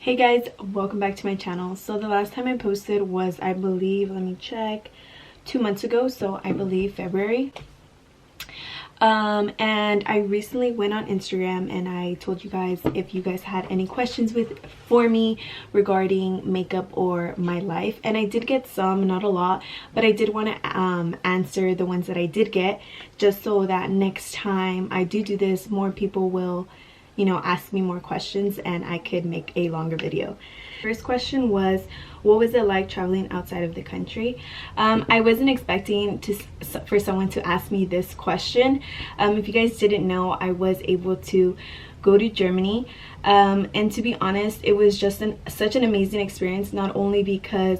Hey guys, welcome back to my channel. So the last time I posted was, I believe, let me check, 2 months ago, so I believe February. And I recently went on Instagram and I told you guys if you guys had any questions for me regarding makeup or my life, and I did get some, not a lot, but I did want to answer the ones that I did get, just so that next time I do this, more people will, you know, ask me more questions and I could make a longer video. First question was, what was it like traveling outside of the country? I wasn't expecting for someone to ask me this question. If you guys didn't know, I was able to go to Germany, and to be honest, it was just such an amazing experience, not only because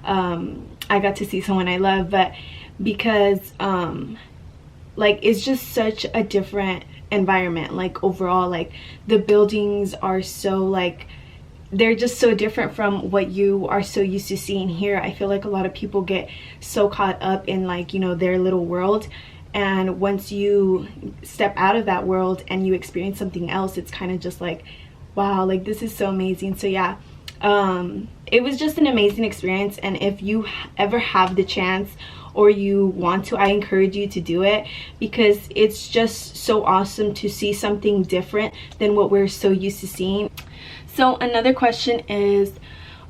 I got to see someone I love, but because like, it's just such a different environment. Like, overall, like, the buildings are so, like, they're just so different from what you are so used to seeing here. I feel like a lot of people get so caught up in, like, you know, their little world, and once you step out of that world and you experience something else, it's kind of just like, wow, like, this is so amazing. So yeah, it was just an amazing experience, and if you ever have the chance or you want to, I encourage you to do it, because it's just so awesome to see something different than what we're so used to seeing. So another question is,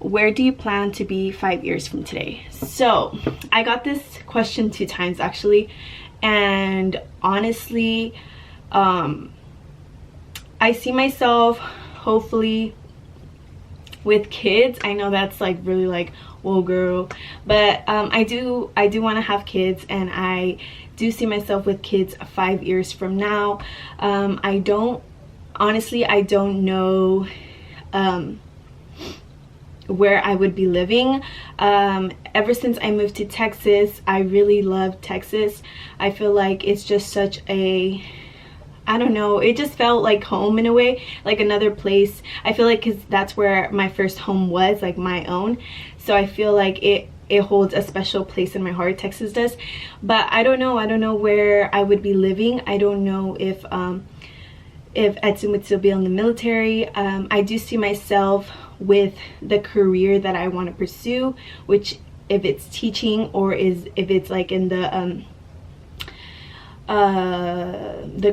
where do you plan to be 5 years from today? So I got this question 2 times actually, and honestly, I see myself hopefully with kids. I know that's like really like, whoa girl, but I do want to have kids, and I do see myself with kids 5 years from now. I don't know where I would be living. Ever since I moved to Texas, I really love Texas. I feel like it's just such a, I don't know, it just felt like home in a way, like another place. I feel like, because that's where my first home was, like my own, so I feel like it holds a special place in my heart. Texas does. But I don't know where I would be living. I don't know if Edson would still be in the military. I do see myself with the career that I want to pursue, which, if it's teaching or if it's like in the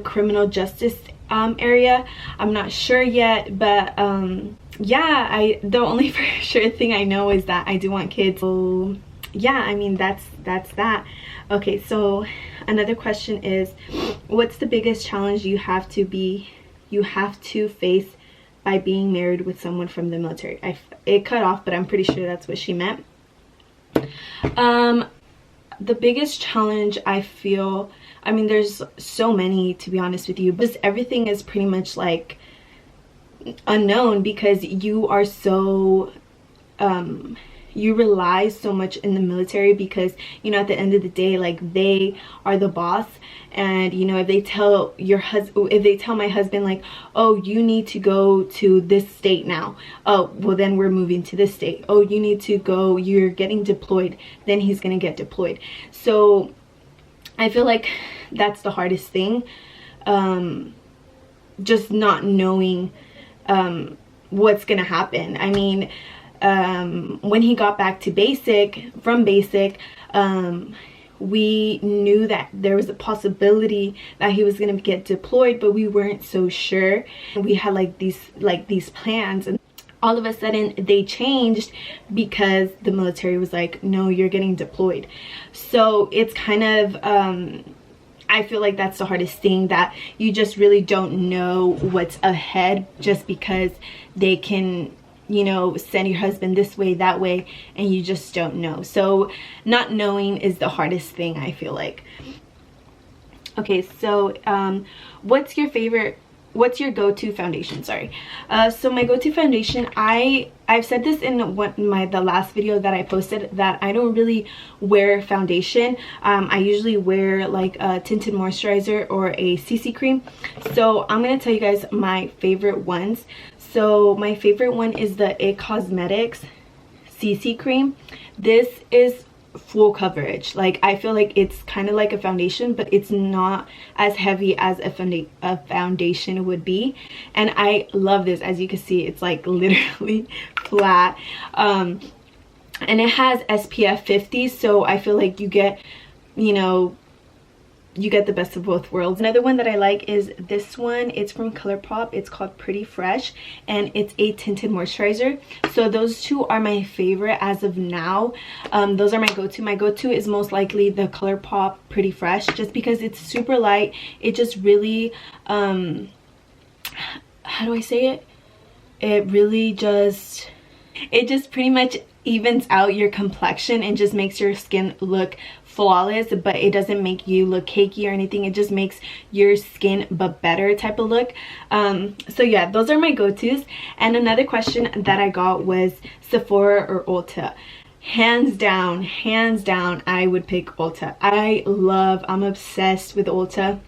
criminal justice area, I'm not sure yet. But yeah, the only for sure thing I know is that I do want kids. So yeah, I mean, that's that. Okay, so another question is, what's the biggest challenge you have to face by being married with someone from the military? It cut off, but I'm pretty sure that's what she meant. The biggest challenge, I feel, I mean, there's so many, to be honest with you, but everything is pretty much like unknown, because you are so you rely so much in the military, because, you know, at the end of the day, like, they are the boss. And, you know, if they tell my husband, like, oh, you need to go to this state now, oh, well, then we're moving to this state. Oh, you need to go, you're getting deployed, then he's gonna get deployed. So I feel like that's the hardest thing, just not knowing what's gonna happen. I mean, when he got back to from basic, we knew that there was a possibility that he was going to get deployed, but we weren't so sure. We had like these plans, and all of a sudden they changed because the military was like, no, you're getting deployed. So it's kind of I feel like that's the hardest thing, that you just really don't know what's ahead, just because they can, you know, send your husband this way, that way, and you just don't know. So not knowing is the hardest thing, I feel like. Okay, so what's your go-to foundation? Sorry. So my go-to foundation, I've said this in the last video that I posted, that I don't really wear foundation. I usually wear like a tinted moisturizer or a CC cream. So I'm gonna tell you guys my favorite ones. So my favorite one is the It Cosmetics CC cream. This is full coverage. Like I feel like it's kind of like a foundation, but it's not as heavy as a foundation would be. And I love this. As you can see, it's like literally flat, and it has SPF 50, so I feel like you get, you know, you get the best of both worlds. Another one that I like is this one. It's from ColourPop. It's called Pretty Fresh, and it's a tinted moisturizer. So those two are my favorite as of now. Those are my go-to. My go-to is most likely the ColourPop Pretty Fresh, just because it's super light. It just really how do I say it? It just pretty much evens out your complexion and just makes your skin look flawless, but it doesn't make you look cakey or anything. It just makes your skin but better type of look. So yeah, those are my go-tos. And another question that I got was Sephora or Ulta. Hands down, I would pick Ulta. I'm obsessed with Ulta.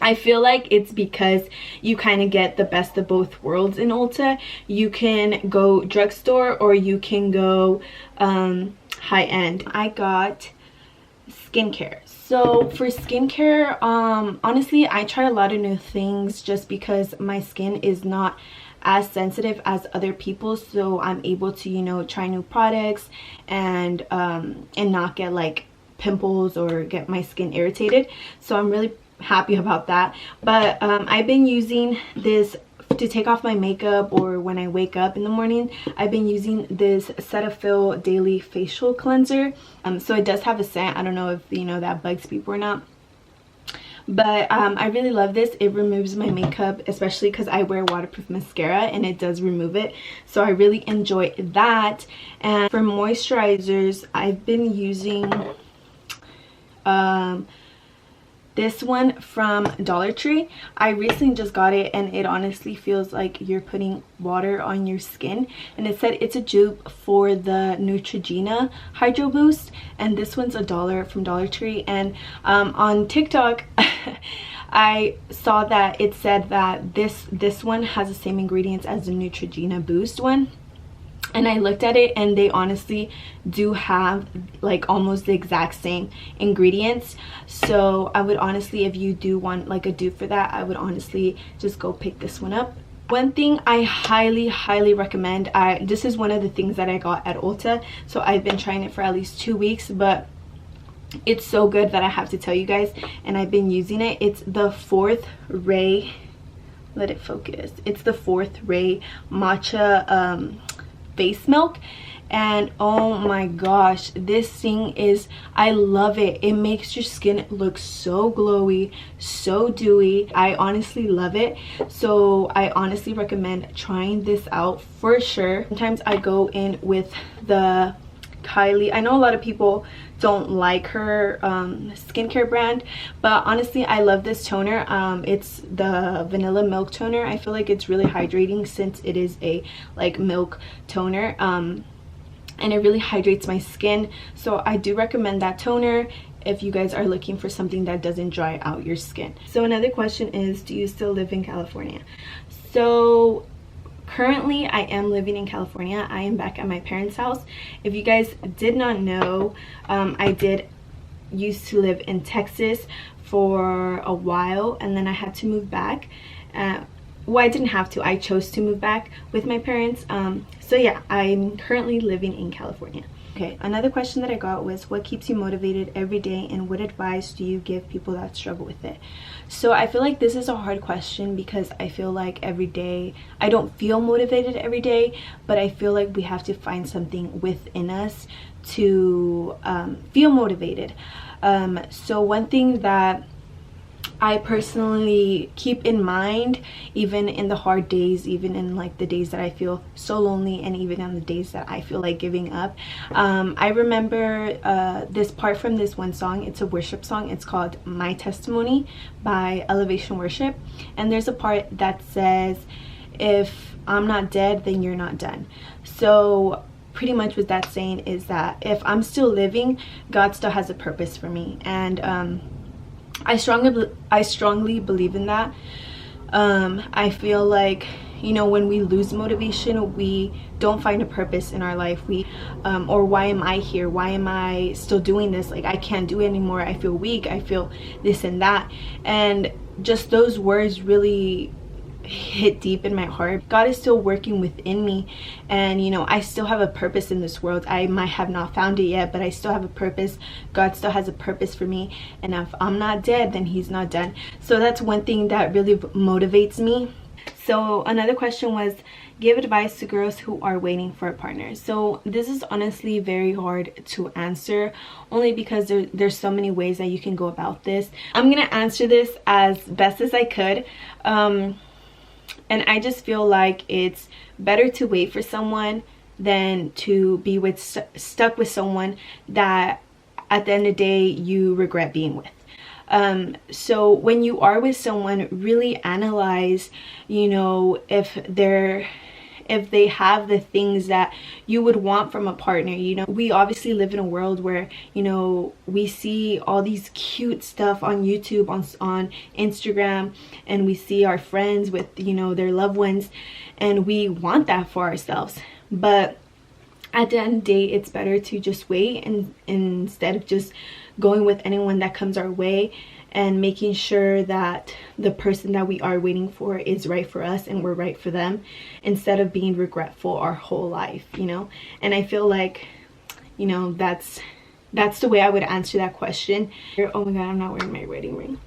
I feel like it's because you kind of get the best of both worlds in Ulta. You can go drugstore or you can go high-end. I got skincare. So for skincare, honestly, I try a lot of new things just because my skin is not as sensitive as other people's, so I'm able to, you know, try new products and not get like pimples or get my skin irritated. So I'm really happy about that. But I've been using this to take off my makeup, or when I wake up in the morning. I've been using this Cetaphil Daily Facial Cleanser. So it does have a scent. I don't know if, you know, that bugs people or not, but I really love this. It removes my makeup, especially because I wear waterproof mascara, and it does remove it, so I really enjoy that. And for moisturizers, I've been using this one from Dollar Tree. I recently just got it, and it honestly feels like you're putting water on your skin. And it said it's a dupe for the Neutrogena Hydro Boost, and this one's $1 from Dollar Tree. And on TikTok I saw that it said that this one has the same ingredients as the Neutrogena Boost one. And I looked at it, and they honestly do have like almost the exact same ingredients. So I would honestly, if you do want like a dupe for that, I would honestly just go pick this one up. One thing I highly recommend, this is one of the things that I got at Ulta, so I've been trying it for at least 2 weeks, but it's so good that I have to tell you guys, and I've been using it. It's the Fourth Ray, let it focus, it's the Fourth Ray Matcha face milk. And oh my gosh, this thing is, I love it. It makes your skin look so glowy, so dewy. I honestly love it, so I honestly recommend trying this out for sure. Sometimes I go in with the Kylie. I know a lot of people don't like her skincare brand, but honestly I love this toner. It's the vanilla milk toner. I feel like it's really hydrating since it is a like milk toner, and it really hydrates my skin. So I do recommend that toner if you guys are looking for something that doesn't dry out your skin. So another question is, do you still live in California? So currently I am living in California. I am back at my parents' house. If you guys did not know, I did used to live in Texas for a while, and then I had to move back. Well, I didn't have to, I chose to move back with my parents. So yeah, I'm currently living in California. Okay, another question that I got was, what keeps you motivated every day, and what advice do you give people that struggle with it? So I feel like this is a hard question because I feel like every day, I don't feel motivated every day, but I feel like we have to find something within us to feel motivated. So one thing that I personally keep in mind, even in the hard days, even in like the days that I feel so lonely, and even on the days that I feel like giving up, I remember this part from this one song. It's a worship song. It's called My Testimony by Elevation Worship, and there's a part that says, if I'm not dead, then you're not done. So pretty much what that's saying is that if I'm still living, God still has a purpose for me, and I strongly believe in that. I feel like, you know, when we lose motivation, we don't find a purpose in our life. Or why am I here? Why am I still doing this? Like, I can't do it anymore. I feel weak. I feel this and that. And just those words really hit deep in my heart. God is still working within me, and you know, I still have a purpose in this world. I might have not found it yet, but I still have a purpose. God still has a purpose for me, and if I'm not dead, then he's not done. So that's one thing that really motivates me. So another question was, give advice to girls who are waiting for a partner. So this is honestly very hard to answer, only because there's so many ways that you can go about this. I'm gonna answer this as best as I could. And I just feel like it's better to wait for someone than to be stuck with someone that at the end of the day you regret being with. So when you are with someone, really analyze, you know, if they have the things that you would want from a partner. You know, we obviously live in a world where, you know, we see all these cute stuff on YouTube, on Instagram, and we see our friends with, you know, their loved ones, and we want that for ourselves. But at the end of the day, it's better to just wait, and instead of just going with anyone that comes our way, and making sure that the person that we are waiting for is right for us and we're right for them, instead of being regretful our whole life, you know. And I feel like, you know, that's the way I would answer that question. Oh my god, I'm not wearing my wedding ring.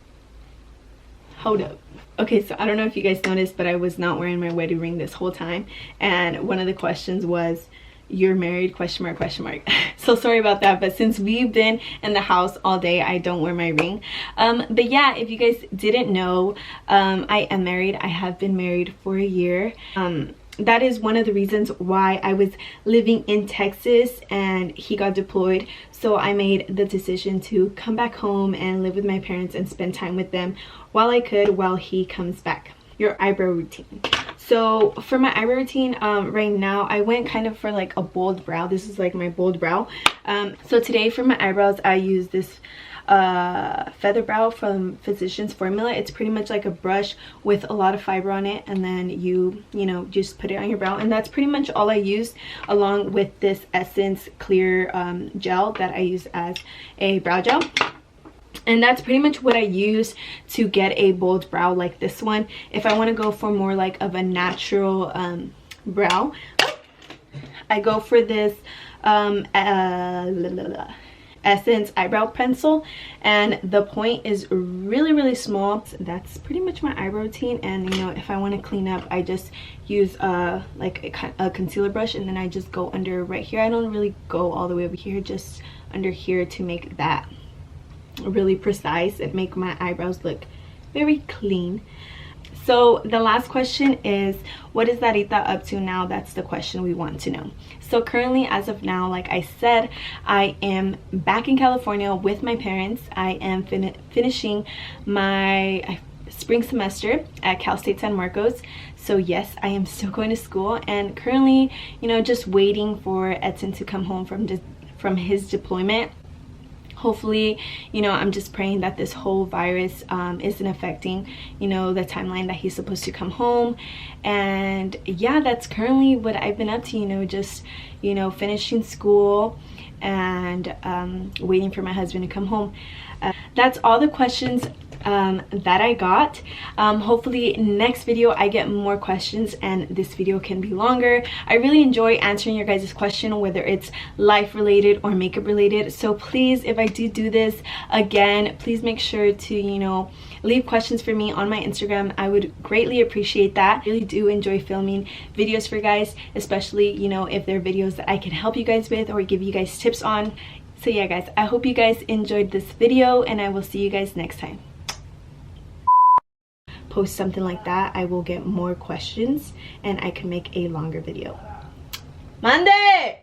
Hold up. Okay, so I don't know if you guys noticed, but I was not wearing my wedding ring this whole time, and one of the questions was, "You're married?" question mark, question mark. So sorry about that, but since we've been in the house all day, I don't wear my ring. But yeah, if you guys didn't know, I am married. I have been married for a year. That is one of the reasons why I was living in Texas and he got deployed. So I made the decision to come back home and live with my parents and spend time with them while I could, while he comes back. Your eyebrow routine. So for my eyebrow routine, right now I went kind of for like a bold brow. This is like my bold brow. So today for my eyebrows, I use this feather brow from Physicians Formula. It's pretty much like a brush with a lot of fiber on it, and then you know, just put it on your brow, and that's pretty much all I use, along with this Essence clear gel that I use as a brow gel. And that's pretty much what I use to get a bold brow like this one. If I want to go for more like of a natural brow, I go for this Essence eyebrow pencil, and the point is really small. So that's pretty much my eyebrow routine. And you know, if I want to clean up, I just use like a concealer brush, and then I just go under right here. I don't really go all the way over here, just under here, to make that really precise and make my eyebrows look very clean. So the last question is, what is Larita up to now? That's the question we want to know. So currently, as of now, like I said, I am back in California with my parents. I am finishing my spring semester at Cal State San Marcos. So yes, I am still going to school, and currently, you know, just waiting for Edson to come home from his deployment. Hopefully, you know, I'm just praying that this whole virus isn't affecting, you know, the timeline that he's supposed to come home. And yeah, that's currently what I've been up to, you know, just, you know, finishing school and waiting for my husband to come home. That's all the questions that I got. Hopefully next video I get more questions and this video can be longer. I really enjoy answering your guys' question, whether it's life related or makeup related. So please, if I do this again, please make sure to, you know, leave questions for me on my Instagram. I would greatly appreciate that. I really do enjoy filming videos for you guys, especially, you know, if they're videos that I can help you guys with or give you guys tips on. So yeah guys, I hope you guys enjoyed this video, and I will see you guys next time. Post something like that, I will get more questions and I can make a longer video. Monday!